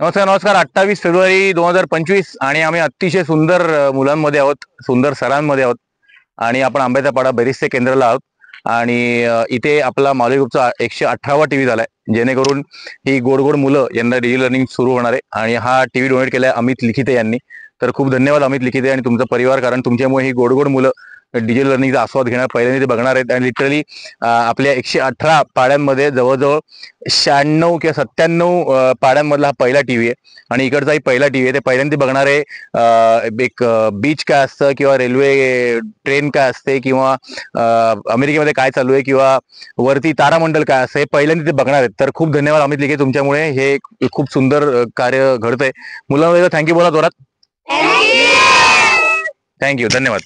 नमस्कार नमस्कार. 28 फेब्रुवारी 2025 आणि आम्ही अतिशय सुंदर मुलांमध्ये आहोत, सुंदर सरांमध्ये आहोत आणि आपण आंब्याचा पाडा बेरिस्ते केंद्राला आहोत. आणि इथे आपला माऊली ग्रुपचा 118वा टीव्ही झालाय, जेणेकरून ही गोड गोड मुलं यांना डिजिटल लर्निंग सुरू होणार आहे. आणि हा टीव्ही डोनेट केलाय अमित लिखिते यांनी. तर खूप धन्यवाद अमित लिखिते आणि तुमचा परिवार, कारण तुमच्यामुळे ही गोड गोड मुलं डिजिटल लर्निंगचा आस्वाद घेणार, पहिल्यांदा ते बघणार आहेत. आणि लिटरली आपल्या 118 पाड्यांमध्ये जवळजवळ 96 किंवा 97 पाड्यांमधला हा पहिला टीव्ही आहे. आणि इकडचाही पहिला टीव्ही आहे. ते पहिल्यांदा बघणारे एक बीच काय असतं किंवा रेल्वे ट्रेन काय असते किंवा अमेरिकेमध्ये काय चालू आहे किंवा वरती तारामंडल काय असतं, हे पहिल्यांदा ते बघणार आहेत. तर खूप धन्यवाद अमित लिखे, तुमच्यामुळे हे खूप सुंदर कार्य घडतंय. मुलांना थँक्यू बोला जोरात. थँक्यू, धन्यवाद.